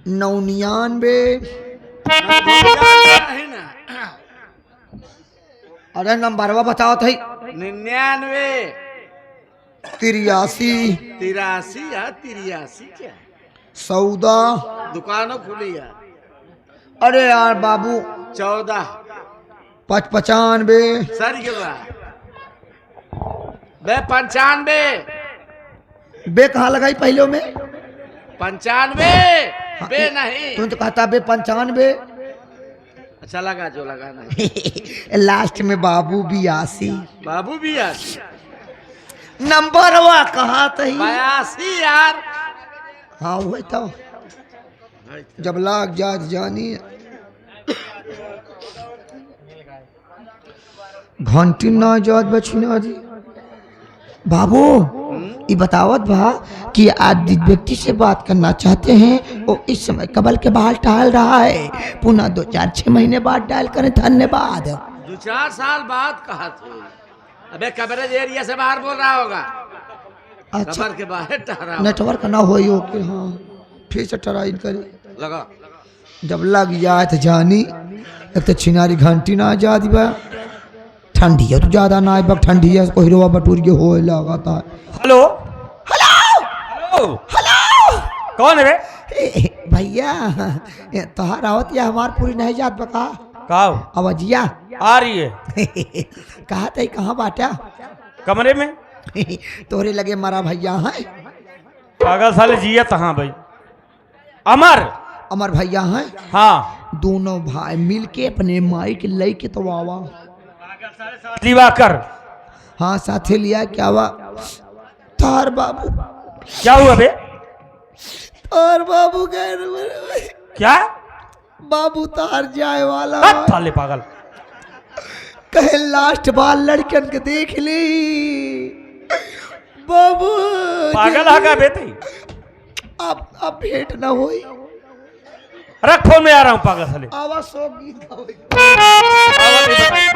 99। अरे नंबरवा बताओ थे। 99। 83। 83 या 83 क्या 14। दुकानों खुली है। अरे यार बाबू 14। 95। सर के बे 95। बे कहाँ लगाई पहले में? 95 बे नहीं। तुम तो कहता बे 95। अच्छा लगा जो लगाना है। लास्ट में बाबू 82। बाबू भी यार नंबरवा कहा थी? 82 यार। हाँ वही तो जब लाग जात जानी। घंटी ना जात बचना जी। बाबू ये बतावत भा कि आज जिस व्यक्ति से बात करना चाहते हैं वो इस समय कबल के बाहर टहल रहा है। पुनः 2-4-6 महीने बाद डायल करें। धन्यवाद। 2-4 साल बाद कहा थे। अबे कवरेज एरिया से बाहर बोल रहा होगा। अच्छा कबर के बाहर टहरा नेटवर्क ना हो कि हाँ फिर से ट्राई करी। लगा जब लग जाए तो जानी। एक तो छिनारी घंटी ना जाती बा। ठंडी है तो ज्यादा ना बक ठंडी है कोई रोवा बटूर के हो लगाता है। हेलो हेलो हेलो हेलो कौन है बे? भैया तोहार आवत या हमार पूरी नहीं जात बका काव आवाजिया आ रही है कहा थे कहाँ बाटा? कमरे में। तोरे लगे मरा भैया है। पागल साले जिया तहाँ भाई। अमर अमर भैया है। हाँ दोनों भाई मिलके अपने माई के लई के तो आवा। दिवाकर हाँ साथे लिया क्या हुआ? तार बाबू क्या हुआ बे? तार बाबू गए क्या बाबू तार जाए वाला थाले पागल। कहे लास्ट बार लड़कन के देख ली बाबू। पागल आगा बेटे। अब भेंट ना होई। रख फोन में आ रहा हूँ पागल साले। आवाज सो गीत गावे। आवाज नहीं बताई।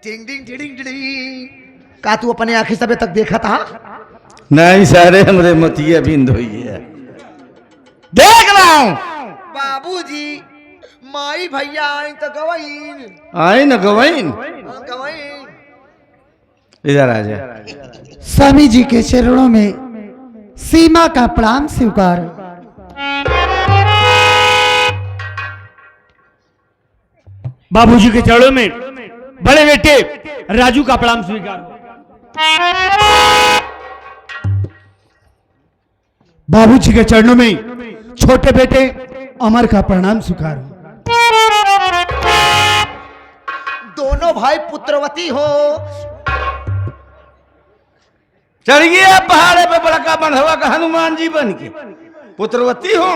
टिंग टिंग टिंग टिंग। का तू अपने आंखें सबे तक देखा था? नहीं सारे हमरे मतिया बिंद हुई है। देख रहा हूँ बाबूजी माई भैया आई तो गवाइन। आई न गवाइन। गवाइन इधर आ जा। स्वामी जी के चरणों में सीमा का प्रणाम स्वीकार। बाबूजी के चरणों में बड़े बेटे राजू का प्रणाम स्वीकार। बाबूजी के चरणों में छोटे बेटे अमर का प्रणाम स्वीकार। दोनों भाई पुत्रवती हो। चढ़ गया पहाड़े पे बड़का बंधवा का हनुमान जी बन के पुत्रवती हो।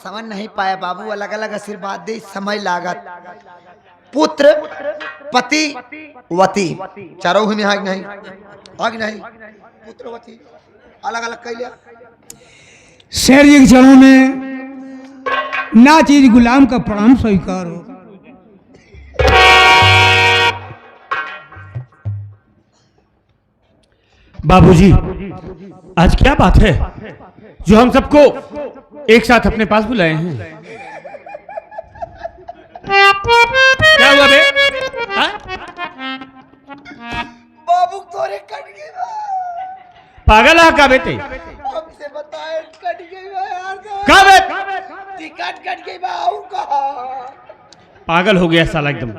समझ नहीं पाया बाबू। अलग अलग आशीर्वाद दे समय लागत। पुत्र पति वती चारों ही में आग नहीं आग नहीं पुत्रवती अलग अलग कह लिया। शेर जी के चरणों में ना चीज गुलाम का प्रणाम स्वीकार हो। बाबूजी आज क्या बात है जो हम सबको एक साथ अपने पास बुलाए हैं? क्या हुआ बे? हाँ? बाबू तोरे कट गई पागल है का बेटे? हमसे बताए कट गई यार। का बे? टिकट कट गई बाबू कहा। पागल हो गया साला एकदम।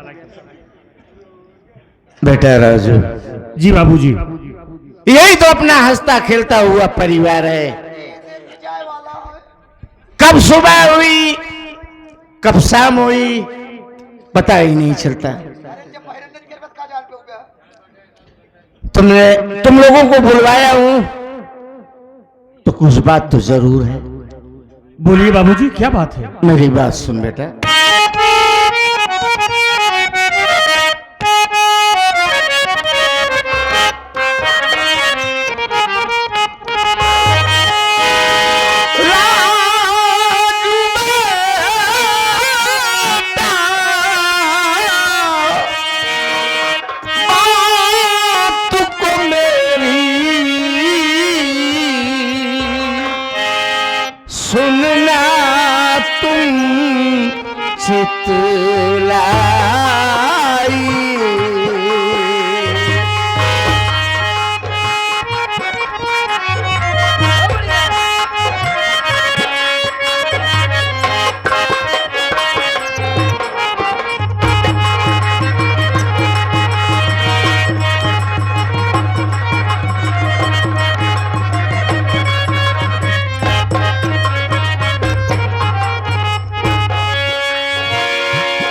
बेटा राजू जी बाबूजी। यही तो अपना हंसता खेलता हुआ परिवार है। जाए वाला है। कब सुबह हुई कब शाम हुई पता ही नहीं चलता। अरे जब पहले दिन के बाद का जान पे हो गया। तुम लोगों को बुलवाया हूं तो कुछ बात तो जरूर है। बोलिए बाबूजी, क्या बात है? मेरी बात सुन बेटा। सुनना तुम चितलाई,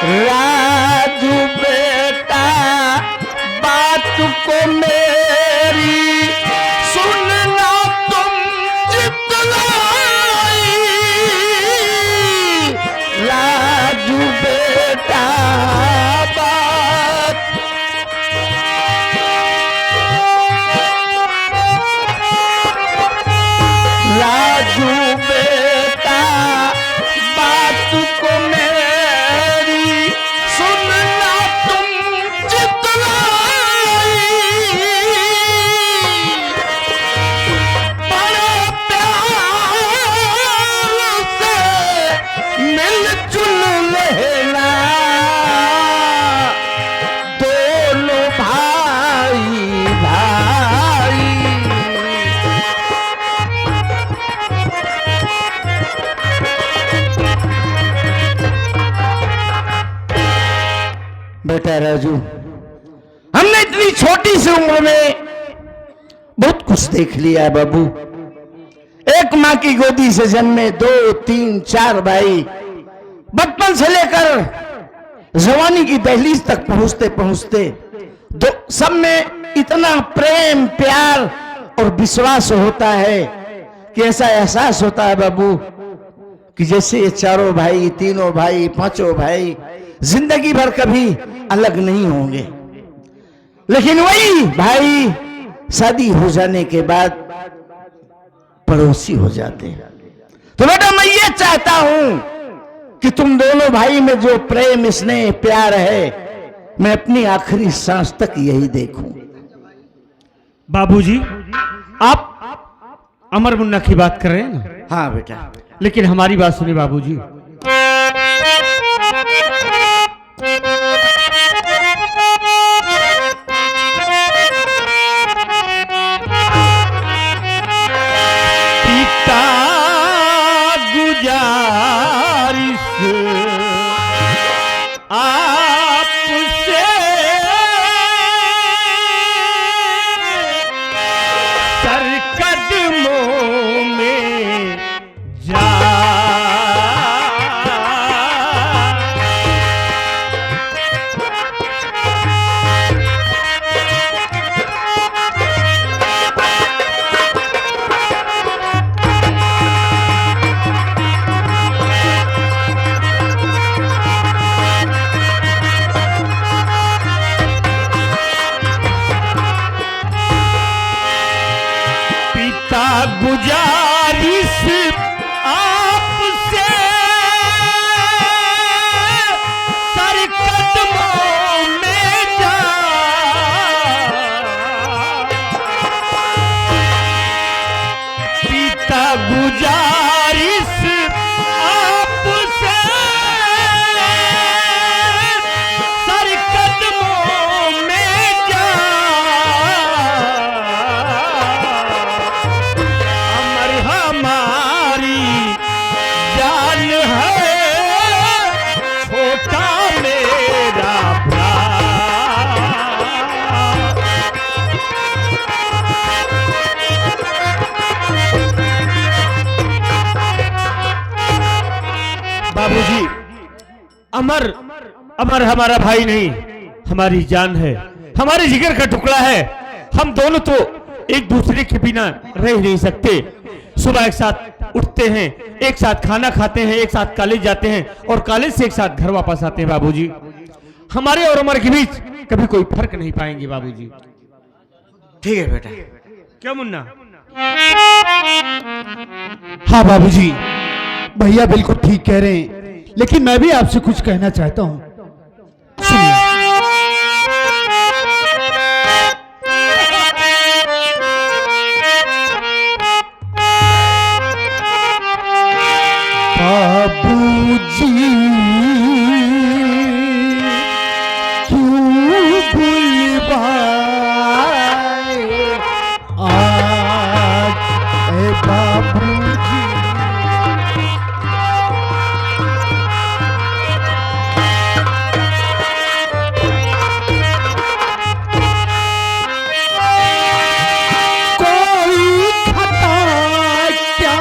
राजू बेटा बात को मेरी सुनना तुम जितलाई, राजू बेटा बात, राजू बेटा बात को मेरी सुनना तुम जितलाई, बड़े प्यार से मिलजुल लेना दोनों भाई भाई। बेटा राजू, हमने इतनी छोटी सी उम्र में बहुत कुछ देख लिया है बाबू। एक माँ की गोदी से जन्मे 2, 3, 4 भाई, बचपन से लेकर जवानी की दहलीज तक पहुंचते पहुंचते सब में इतना प्रेम प्यार और विश्वास होता है कि ऐसा एहसास होता है बाबू कि जैसे ये चारों भाई, तीनों भाई, पांचों भाई जिंदगी भर कभी अलग नहीं होंगे। लेकिन वही भाई शादी हो जाने के बाद पड़ोसी हो जाते हैं। तो बेटा मैं ये चाहता हूं कि तुम दोनों भाई में जो प्रेम, स्नेह, प्यार है, मैं अपनी आखिरी सांस तक यही देखूं। बाबूजी, आप अमर मुन्ना की बात कर रहे हैं ना? हाँ बेटा। लेकिन हमारी बात सुनिए बाबूजी। पिता गुजारिश आपसे सर कदमों में जा, पिता गुजारिश आपसे सर कदमों में जा, पिता गुजारिश आपसे सर कदमों में जा, अमर हमारी जान है छोटा मेरा भ्राता। बाबूजी, अमर अमर हमारा भाई नहीं, हमारी जान है, हमारे जिगर का टुकड़ा है। हम दोनों तो एक दूसरे के बिना रह नहीं सकते। सुबह एक साथ उठते हैं, एक साथ खाना खाते हैं, एक साथ कॉलेज जाते हैं और कॉलेज से एक साथ घर वापस आते हैं बाबूजी। हमारे और उमर के बीच कभी कोई फर्क नहीं पाएंगे बाबूजी। ठीक है बेटा। क्या मुन्ना? हाँ बाबूजी, भैया बिल्कुल ठीक कह रहे हैं, लेकिन मैं भी आपसे कुछ कहना चाहता हूँ। सुनिए। बाबूजी क्यों बुलवाए आज ए बाबूजी। कोई खता क्या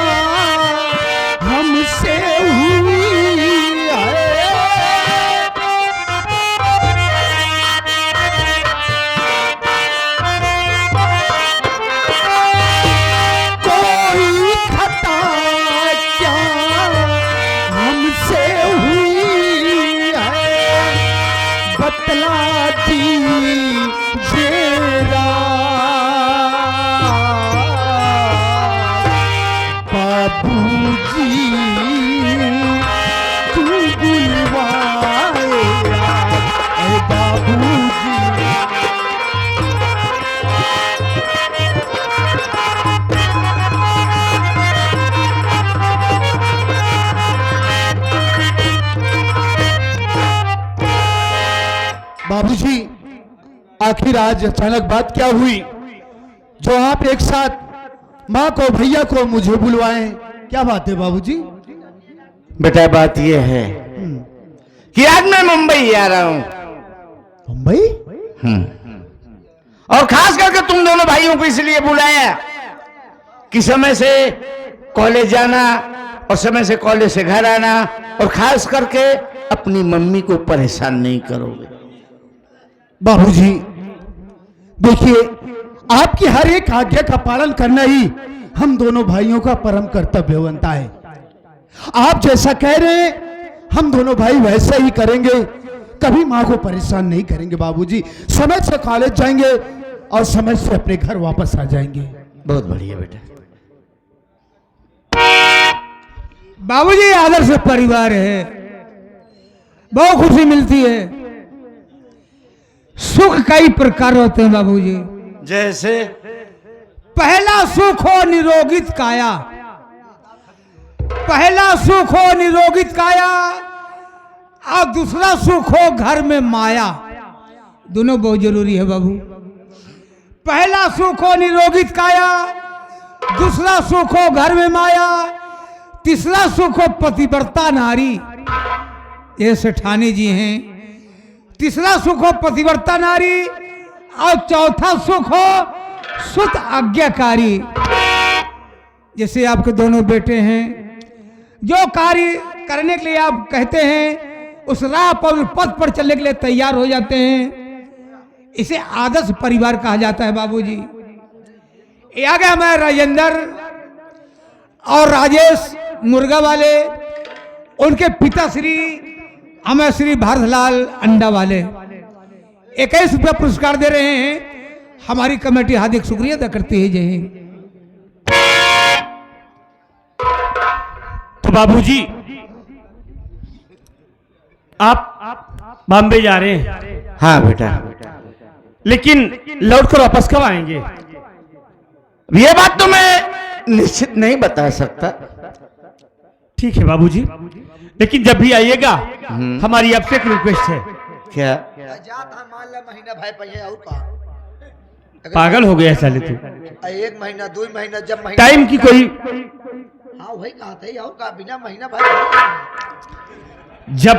हमसे हुई है, कोई खता क्या हमसे हुई है, बतला दीजिए बाबूजी तू बुलवाए ए बाबूजी। बाबूजी आखिर आज अचानक बात क्या हुई जो आप एक साथ माँ को भैया को मुझे बुलवाएं? क्या बात है बाबूजी? बेटा बात यह है कि आज मैं मुंबई आ रहा हूं। मुंबई? और खास करके तुम दोनों भाइयों को इसलिए बुलाया कि समय से कॉलेज जाना और समय से कॉलेज से घर आना, और खास करके अपनी मम्मी को परेशान नहीं करोगे। बाबूजी देखिए, आपकी हर एक आज्ञा का पालन करना ही हम दोनों भाइयों का परम कर्तव्य बनता है। आप जैसा कह रहे हैं हम दोनों भाई वैसा ही करेंगे, कभी माँ को परेशान नहीं करेंगे बाबूजी। समय से कॉलेज जाएंगे और समय से अपने घर वापस आ जाएंगे। बहुत बढ़िया बेटा। बाबूजी आदर्श परिवार है, बहुत खुशी मिलती है। सुख कई प्रकार होते हैं बाबूजी। जैसे पहला सुख हो निरोगित काया, पहला सुख हो निरोगित काया और दूसरा सुख हो घर में माया। दोनों बहुत जरूरी है बाबू। पहला सुख हो निरोगित काया, दूसरा सुख हो घर में माया, तीसरा सुख हो पतिव्रता नारी। ये सेठानी जी हैं। तीसरा सुख हो पतिव्रता नारी और चौथा सुख हो सुत आज्ञाकारी। जैसे आपके दोनों बेटे हैं, जो कार्य करने के लिए आप कहते हैं उस राह पर, पथ पर चलने के लिए तैयार हो जाते हैं। इसे आदर्श परिवार कहा जाता है बाबूजी। ये आ गया हमारे राजेंद्र और राजेश मुर्गा वाले, उनके पिता श्री हमें श्री भारतलाल अंडा वाले 21 रुपया पुरस्कार दे रहे हैं। हमारी कमेटी हार्दिक शुक्रिया अदा करती है। जय हिंद। तो बाबूजी आप बॉम्बे जा रहे हैं? हाँ बेटा। लेकिन लौट कर वापस कब आएंगे? ये बात तो मैं निश्चित नहीं बता सकता। ठीक है बाबूजी, लेकिन जब भी आइएगा हमारी आपसे एक रिक्वेस्ट है। क्या? महीना भाई पहिए और का पागल हो गया साले तू। 1 महीना 2 महीना जब महीना टाइम की कोई, हाँ वही कहा था और का बिना महीना भाई जब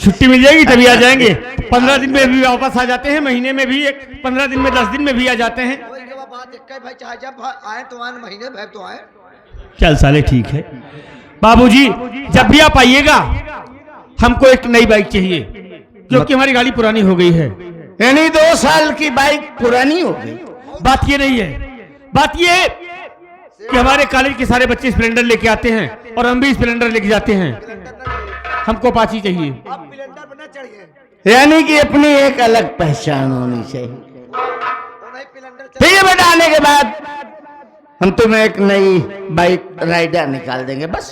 छुट्टी मिल जाएगी तभी आ जाएंगे। 15 दिन में भी वापस आ जाते हैं, महीने में भी 15 दिन में 10 दिन में भी आ जाते हैं। वही के बात एक भाई चाहे जब आए तो आए, महीने भर तो आए। चल साले ठीक है बाबूजी, जब भी आप आइएगा हमको एक नई बाइक चाहिए, क्योंकि हमारी गाड़ी पुरानी हो गई है। यानी 2 साल की बाइक पुरानी हो गई? बात ये नहीं है, बात ये कि हमारे कॉलेज के सारे बच्चे स्प्लेंडर लेके आते हैं और हम भी स्प्लेंडर लेके जाते हैं। हमको अपाची चाहिए। यानी कि अपनी एक अलग पहचान होनी चाहिए। ठीक है बेटा, आने के बाद हम तुम्हें एक नई बाइक राइडर निकाल देंगे बस।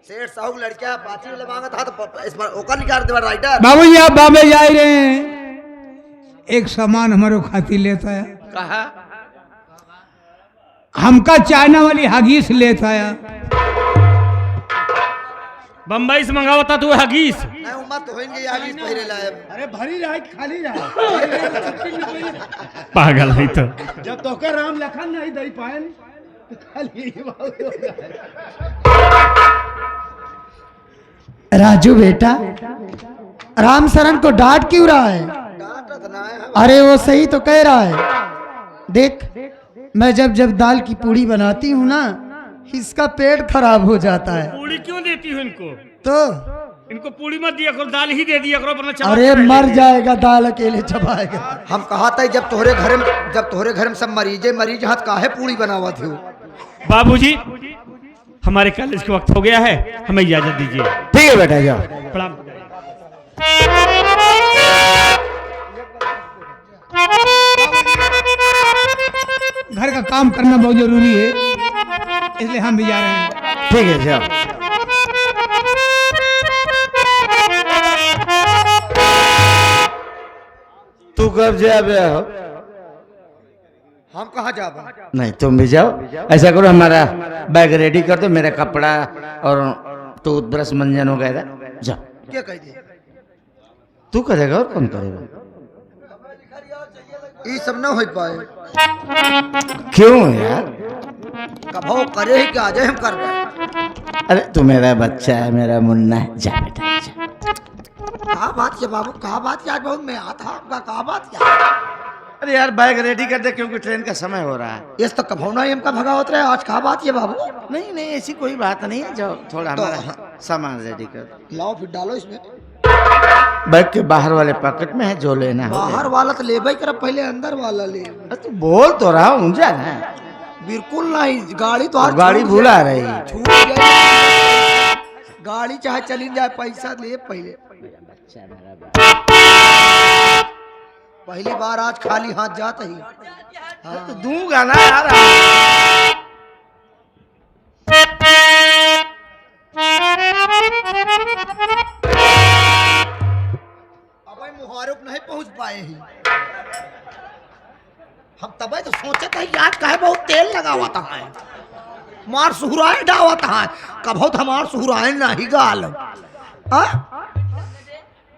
सेठ साहू लड़किया पाची वाले मांगा था तो इस बार ओका निकाल दे राइडर। बाबू जी आप बॉम्बे जा रहे हैं, एक सामान हमारे खातिर लेता है। कहा हमका चाइना वाली हगीस लेता है। बम्बई से मंगावा था तू हगीस। नहीं उम्र तो होएंगे हगीस पहिरे लाए। अरे भरी रहा खाली रहा पागल है तो। जब तो का राम लखन नहीं दई पाए तो खाली राजू बेटा, राम शरण को डांट क्यों रहा है? अरे वो सही तो कह रहा है। देख, मैं जब जब दाल की पूड़ी बनाती हूँ ना, इसका पेट खराब हो जाता है। पूड़ी क्यों देती हूँ इनको? तो इनको पूड़ी मत दिया करो, दाल ही दे दिया करो, वरना चबा अरे के मर रह जाएगा, दाल अकेले चबाएगा। हम कहा था जब तोहरे घर में सब मरीज हाथ काहे पूड़ी बनावा थे। बाबूजी, हमारे कॉलेज के वक्त हो गया है, हमें इजाजत दीजिए। ठीक है बेटा, जाओ। प्रणाम। घर का काम करना बहुत जरूरी है, इसलिए हम भी जा रहे हैं। ठीक है, जाओ। तू कब जा हो? हम कहा जाब? नहीं, तुम भी जाओ। ऐसा करो, हमारा बैग रेडी कर दो, मेरा कपड़ा और टूथब्रश मंजन वगैरह। जाओ। क्या कह दे? तू करेगा और कौन करेगा? ये सब ना हो पाए। क्यों यार? कभो करे ही क्या, जाए हम कर रहे। अरे तू मेरा बच्चा है, मेरा मुन्ना है। जा बेटा, जा। कहा बात है बाबू, कहा बात है? आज बहुत मैं आता आपका, कहा बात है? अरे यार, बैग रेडी कर दे क्योंकि ट्रेन का समय हो रहा है। इस तो कभौना ही हमका भगा होता है। आज कहा बात है बाबू? नहीं नहीं, ऐसी कोई बात नहीं है। जाओ, थोड़ा तो हमारा सामान रेडी कर। लाओ फिर डालो इसमें। बैग के बाहर वाले पॉकेट में है, जो लेना है। बाहर वाला तो ले भाई कर, पहले अंदर वाला ले। अरे तू बोल तो रहा हूँ, जा ना। बिल्कुल नहीं, गाड़ी तो गाड़ी भूला रही। छूट जाए, गाड़ी चाहे चली जाए, पैसा ले पहले। पहली बार आज खाली हाथ जाता ही। हाँ। तो दूंगा ना यार। अब मुहारब नहीं पहुंच पाए ही। हम तबे तो सोचे थे यार कहे बहुत तेल लगा हुआ था, मार सुहराए डावत है। कभो हमार सुहराए नहीं गाल।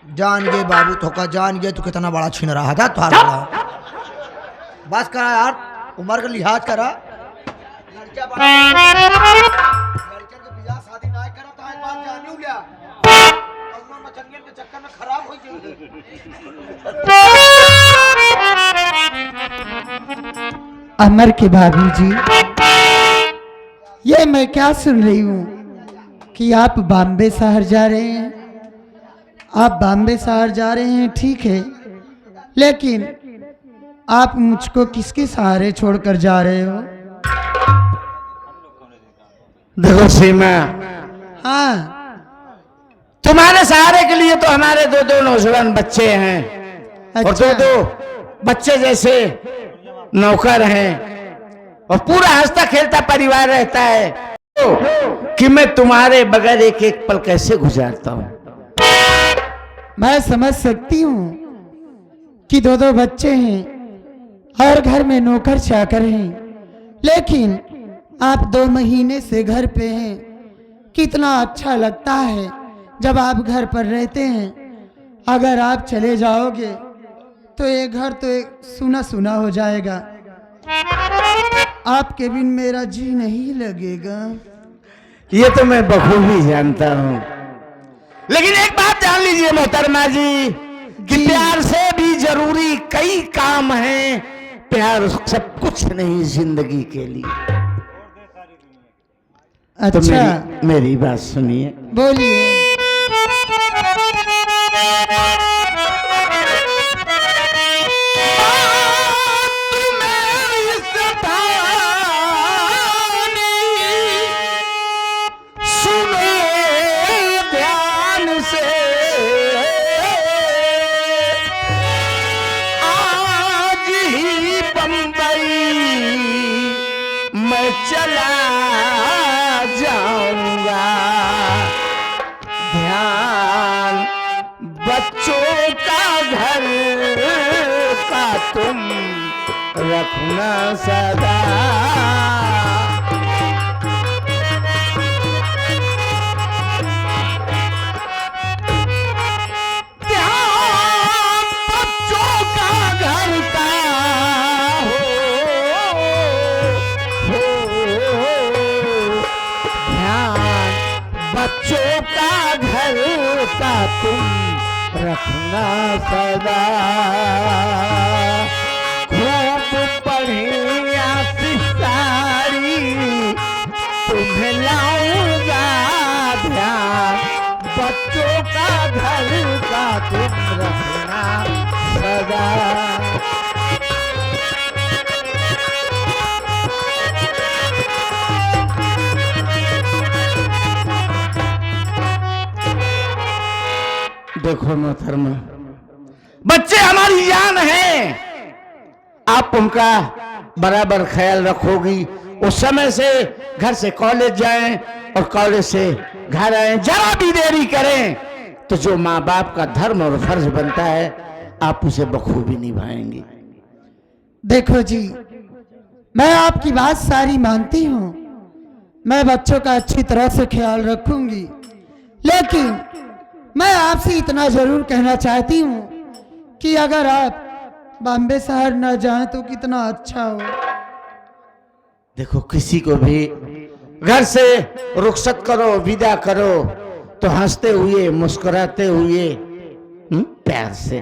जान गए बाबू, तो का जान गए तू कितना बड़ा छीन रहा था तुम्हारा। बस करा यार, उम्र का लिहाज करा। लड़का बड़ा लड़के के बियाह शादी ना करा तो आज बात जानी लिया। कौनो मचंगियन के चक्कर में खराब हो जाएगी। अमर के भाभी जी, ये मैं क्या सुन रही हूँ कि आप बॉम्बे शहर जा रहे हैं। आप बॉम्बे शहर जा रहे हैं, ठीक है, लेकिन आप मुझको किसके सहारे छोड़कर जा रहे हो? देखो सीमा, हाँ, तुम्हारे सहारे के लिए तो हमारे दो दो नौजवान बच्चे हैं। और अच्छा। दो दो बच्चे जैसे नौकर हैं और पूरा हंसता खेलता परिवार रहता है। तो कि मैं तुम्हारे बगैर एक एक पल कैसे गुजारता हूँ। मैं समझ सकती हूँ कि दो दो बच्चे हैं और घर में नौकर चाकर हैं, लेकिन आप 2 महीने से घर पे हैं। कितना अच्छा लगता है जब आप घर पर रहते हैं। अगर आप चले जाओगे तो ये घर तो एक सुना सुना हो जाएगा। आपके बिन मेरा जी नहीं लगेगा। ये तो मैं बखूबी जानता हूँ, लेकिन एक बात जान लीजिए मोहतरमा जी कि प्यार से भी जरूरी कई काम हैं। प्यार सब कुछ नहीं जिंदगी के लिए। अच्छा, तो मेरी बात सुनिए। बोलिए। ध्यान बच्चों का घर का तुम रखना सदा। ध्यान बच्चों का घर का हो ध्यान बच्चों का घर का तुम रखना सदा। खूब बढ़िया सितारी तुम्हें लाऊंगा ध्यान बच्चों का घर का तुम रखना सदा। देखो मोहतरमा, बच्चे हमारी जान हैं, आप उनका बराबर ख्याल रखोगी। उस समय से घर से कॉलेज जाएं और कॉलेज से घर आएं, जरा भी देरी करें तो जो माँ बाप का धर्म और फर्ज बनता है आप उसे बखूबी निभाएंगी। देखो जी, मैं आपकी बात सारी मानती हूँ, मैं बच्चों का अच्छी तरह से ख्याल रखूंगी, लेकिन मैं आपसे इतना जरूर कहना चाहती हूँ कि अगर आप बॉम्बे शहर न जाएं तो कितना अच्छा हो। देखो, किसी को भी घर से रुखसत करो, विदा करो तो हंसते हुए, मुस्कुराते हुए, प्यार से।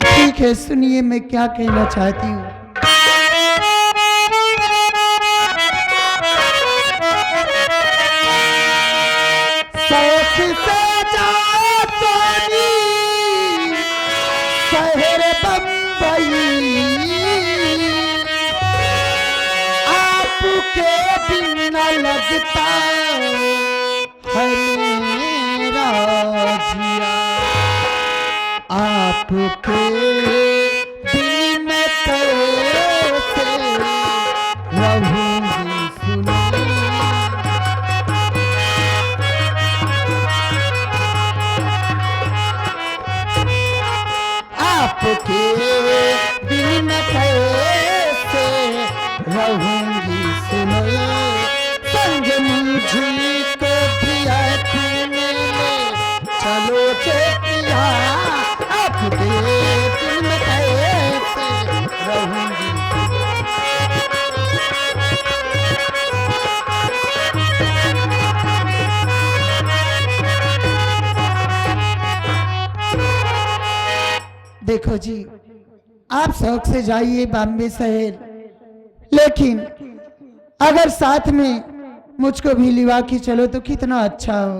ठीक है, सुनिए मैं क्या कहना चाहती हूँ। शहर बम्बई आपके बिना लगता है मेरा जिया, आपके बिन मैं कैसे रहूंगी सुनिए। आपके बिन कैसे रहूंगी सुनिए। संग मुझको भी अपने ले चलो चेतिया, आपके बिन कैसे रहूंगी। देखो जी, आप शौक से जाइए बॉम्बे शहर, लेकिन अगर साथ में मुझको भी लिवा के चलो तो कितना अच्छा हो।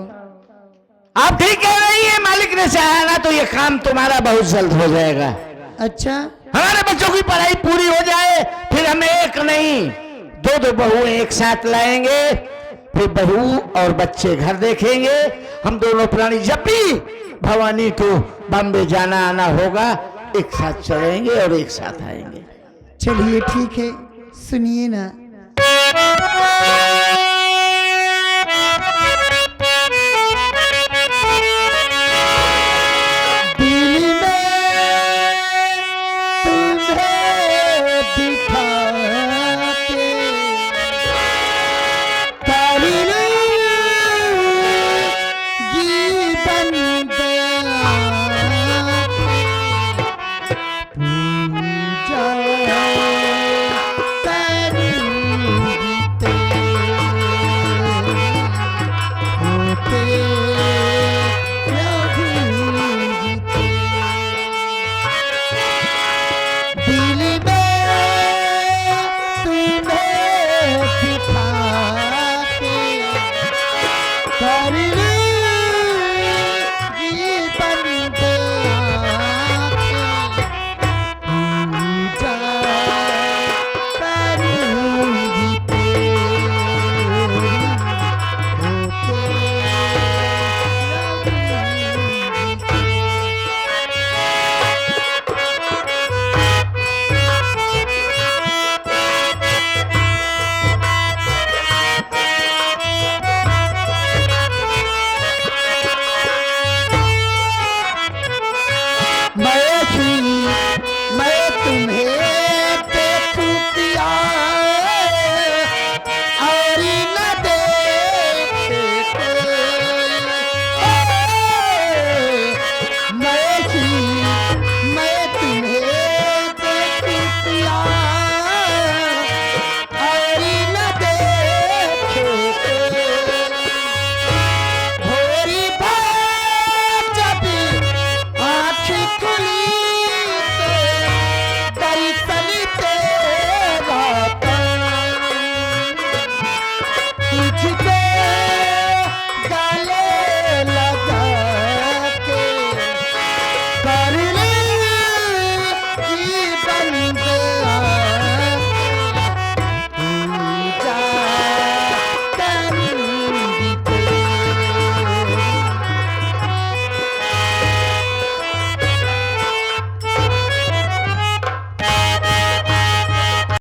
आप ठीक कह रही है, मालिक ने चाहा ना तो ये काम तुम्हारा बहुत जल्द हो जाएगा। अच्छा, हमारे बच्चों की पढ़ाई पूरी हो जाए, फिर हम एक नहीं दो बहुएं एक साथ लाएंगे, फिर बहू और बच्चे घर देखेंगे। हम दोनों प्राणी जब भी भवानी को बॉम्बे जाना आना होगा एक साथ चलेंगे और एक साथ आएंगे। चलिए ठीक है, सुनिए ना।